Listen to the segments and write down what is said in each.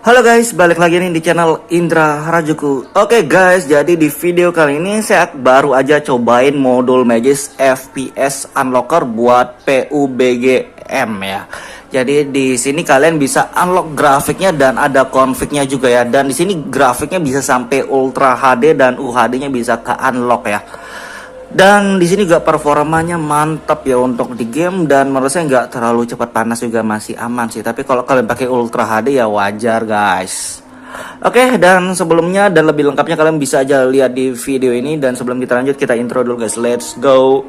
Halo guys, balik lagi nih di channel Indra Harajuku. Oke guys, jadi di video kali ini saya baru aja cobain modul Magis FPS Unlocker buat PUBGM ya. Jadi di sini kalian bisa unlock grafiknya dan ada config-nya juga ya. Dan di sini grafiknya bisa sampai Ultra HD dan UHD-nya bisa ke unlock ya. Dan di sini juga performanya mantap ya untuk di game, dan menurut saya nggak terlalu cepat panas, juga masih aman sih. Tapi kalau kalian pakai Ultra HD ya wajar guys. Oke, dan sebelumnya dan lebih lengkapnya kalian bisa aja lihat di video ini. Dan sebelum kita lanjut, kita intro dulu guys. Let's go.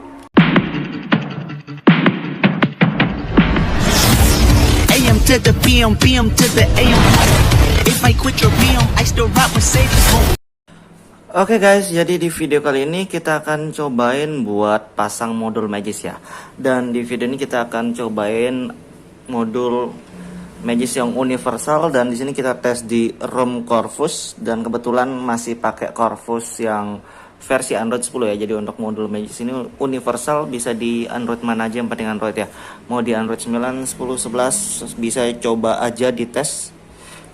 AM to the PM, PM to the AM. If I quit your PM, I still rock Mercedes. Oke guys, jadi di video kali ini kita akan cobain buat pasang modul Magis ya. Dan di video ini kita akan cobain modul Magis yang universal, dan di sini kita tes di ROM Corvus, dan kebetulan masih pakai Corvus yang versi Android 10 ya. Jadi untuk modul Magis ini universal, bisa di Android mana aja, yang penting Android ya. Mau di Android 9, 10, 11 bisa coba aja dites.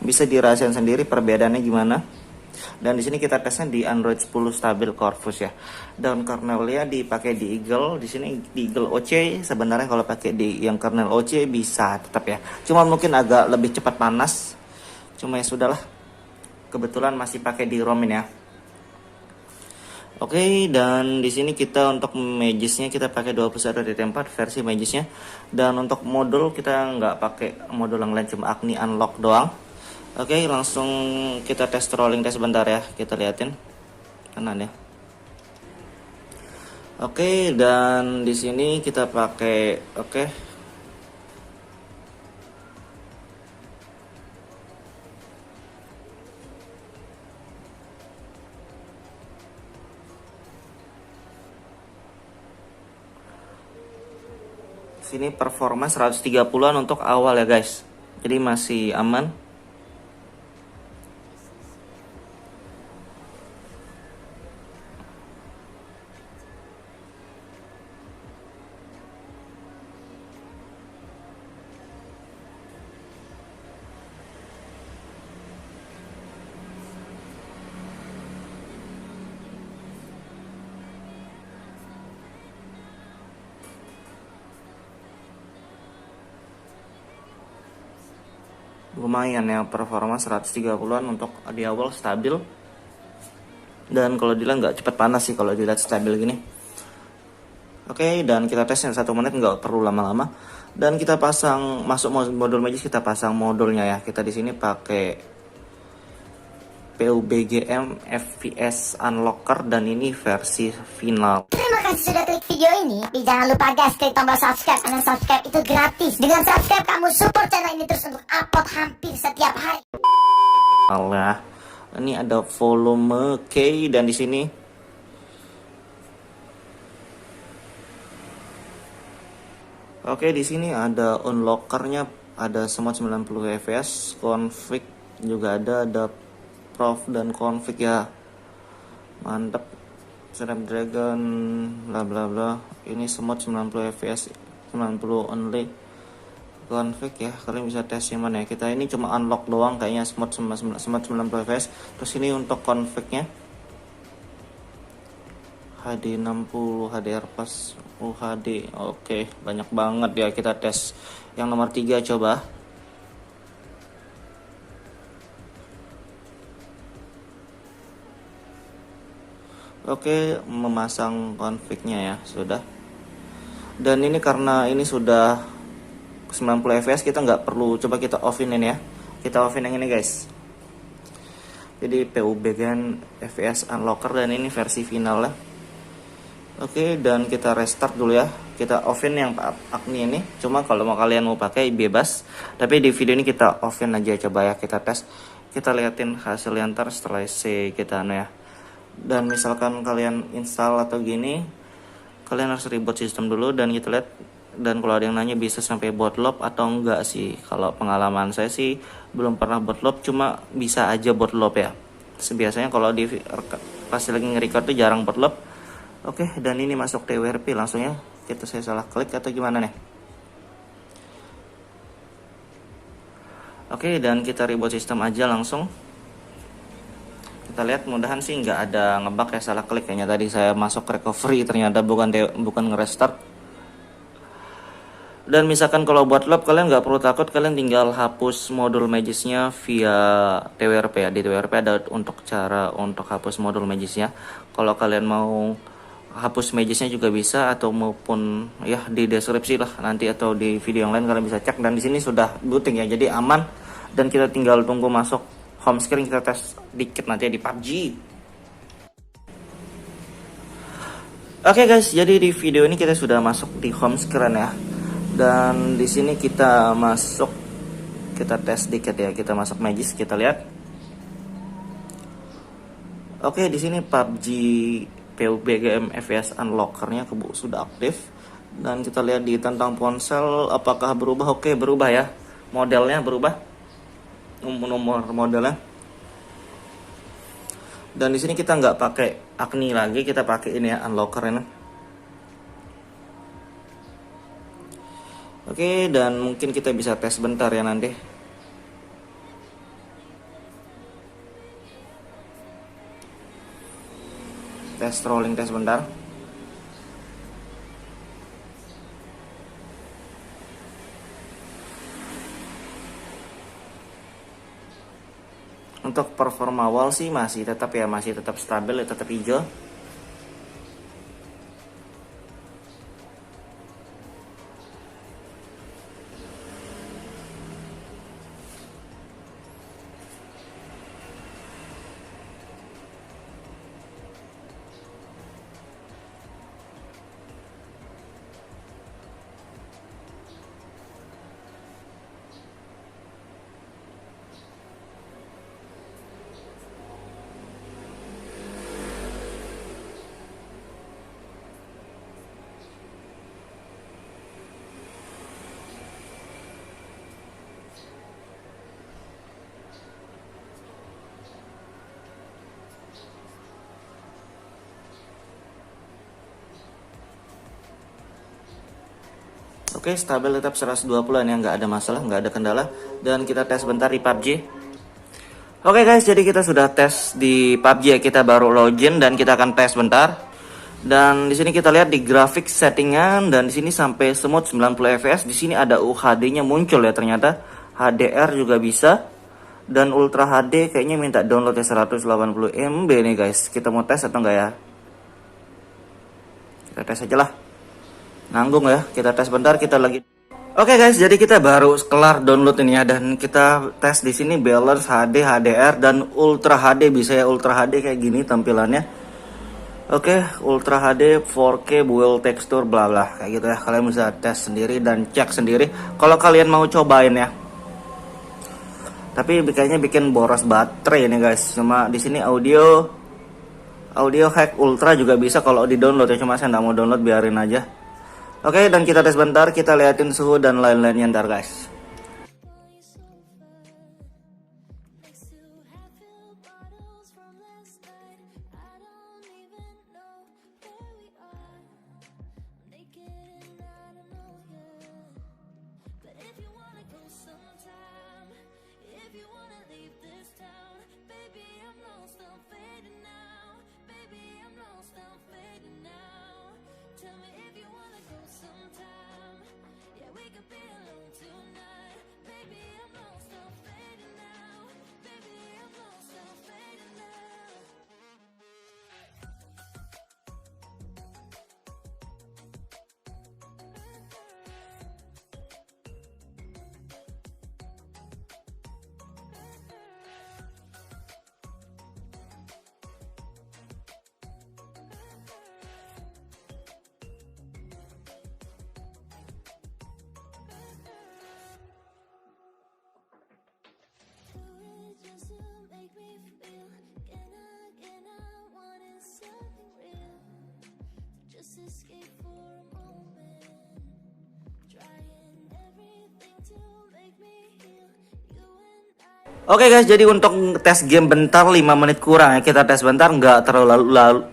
Bisa dirasain sendiri perbedaannya gimana. Dan di sini kita tesnya di Android 10 stabil Corvus ya. Dan kernelnya dipakai di Eagle. Di sini di Eagle OC. Sebenarnya kalau pakai di yang kernel OC bisa tetap ya. Cuma mungkin agak lebih cepat panas. Cuma ya sudahlah. Kebetulan masih pakai di ROM ini ya. Oke, dan di sini kita untuk Magisnya kita pakai 21.4 versi Magisnya. Dan untuk modul kita nggak pakai modul yang lain, cuma Agni Unlock doang. Oke, langsung kita tes rolling test sebentar ya, kita liatin kanan ya. Oke, dan di sini kita pakai sini performa 130-an untuk awal ya guys. Jadi masih aman. Lumayan ya, performa 130-an untuk di awal stabil. Dan kalau dilihat nggak cepat panas sih kalau dilihat stabil gini. Oke, dan kita tes yang 1 menit, nggak perlu lama-lama. Dan kita pasang, masuk modul Magis, kita pasang modulnya ya. Kita di sini pakai PUBGM FPS Unlocker, dan ini versi final. Terima kasih sudah klik video ini. Tapi jangan lupa guys, klik tombol subscribe, karena subscribe itu gratis. Dengan subscribe kamu support channel ini terus untuk upload hampir setiap hari. Allah, ini ada volume K, dan di sini oke, di sini ada unlockernya, ada semua 90 fps, config juga ada prof dan config ya. Mantap. Snapdragon bla bla bla. Ini semua 90 fps, 90 only. Config ya, kalian bisa tes yang mana ya. Kita ini cuma unlock doang kayaknya, smart 90 fps. Terus ini untuk confignya HD 60, HDR plus, UHD. Oke, banyak banget ya. Kita tes yang nomor 3 coba. Oke, memasang config-nya ya, sudah. Dan ini karena ini sudah 90 fps, kita nggak perlu, coba kita offin ini ya. Kita offin yang ini guys. Jadi PUBGM FPS Unlocker, dan ini versi final ya. Oke, dan kita restart dulu ya. Kita offin yang Agni ini. Cuma kalau mau kalian mau pakai bebas. Tapi di video ini kita offin aja, coba ya kita tes. Kita liatin hasilnya ntar setelah kita ya. Dan misalkan kalian install atau gini, kalian harus reboot sistem dulu, dan kita lihat. Dan kalau ada yang nanya bisa sampai bootloop atau enggak sih, kalau pengalaman saya sih belum pernah bootloop, cuma bisa aja bootloop ya. Biasanya kalau di pas lagi nge-record tuh jarang bootloop. Oke, dan ini masuk TWRP langsung ya. Saya salah klik atau gimana nih? Oke, dan kita reboot sistem aja langsung. Kita lihat, mudahan sih nggak ada ngebug ya, salah klik kayaknya tadi saya masuk recovery ternyata bukan nge-restart. Dan misalkan kalau buat lab kalian nggak perlu takut, kalian tinggal hapus modul magisnya via TWRP ya. Di TWRP ada untuk cara untuk hapus modul magisnya. Kalau kalian mau hapus magisnya juga bisa, atau maupun ya di deskripsi lah nanti, atau di video yang lain kalian bisa cek. Dan di sini sudah booting ya, jadi aman. Dan kita tinggal tunggu masuk home screen, kita tes dikit nanti di PUBG. Oke guys, jadi di video ini kita sudah masuk di home screen ya. Dan di sini kita masuk, kita tes dikit ya, kita masuk Magis, kita lihat. Oke, di sini PUBG PUBG FPS Unlockernya sudah aktif. Dan kita lihat di tentang ponsel apakah berubah. Oke, berubah ya, modelnya berubah, nomor modelnya. Dan di sini kita nggak pakai Agni lagi, kita pakai ini ya, Unlocker ini. Oke, dan mungkin kita bisa tes bentar ya nanti. Rolling tes bentar. Untuk performa awal sih masih tetap stabil ya, tetap hijau. Oke, stabil tetap 120-an ya, nggak ada masalah, nggak ada kendala. Dan kita tes bentar di PUBG. Oke guys, jadi kita sudah tes di PUBG ya, kita baru login dan kita akan tes bentar. Dan di sini kita lihat di grafik settingan, dan di sini sampai smooth 90 fps. Di sini ada UHD-nya muncul ya ternyata. HDR juga bisa. Dan Ultra HD kayaknya minta download ya 180 MB nih guys. Kita mau tes atau enggak ya? Kita tes aja lah. Nanggung ya, kita tes bentar, kita lagi. Oke guys, jadi kita baru kelar download ini ya, dan kita tes di sini balance HD, HDR dan Ultra HD. Bisa ya Ultra HD kayak gini tampilannya. Oke, Ultra HD 4K build tekstur bla bla kayak gitu ya. Kalian bisa tes sendiri dan cek sendiri kalau kalian mau cobain ya. Tapi kayaknya bikin boros baterai ini guys. Cuma di sini audio hack ultra juga bisa kalau di download ya, cuma saya nggak mau download, biarin aja. Oke, dan kita tes bentar, kita liatin suhu dan lain-lainnya ntar guys. Oke guys, jadi untuk tes game bentar 5 menit kurang ya, kita tes bentar, nggak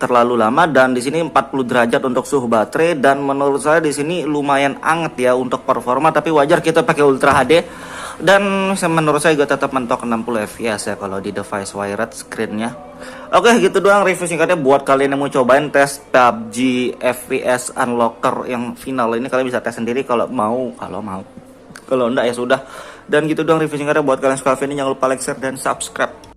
terlalu lama. Dan di sini 40 derajat untuk suhu baterai, dan menurut saya di sini lumayan anget ya untuk performa, tapi wajar kita pakai Ultra HD. Dan menurut saya juga tetap mentok 60 fps ya kalau di device wired screennya. Oke, gitu doang review singkatnya buat kalian yang mau cobain tes PUBG FPS Unlocker yang final ini. Kalian bisa tes sendiri kalau mau. Kalau enggak ya sudah. Dan gitu doang review singkatnya buat kalian yang suka video ini, jangan lupa like, share, dan subscribe.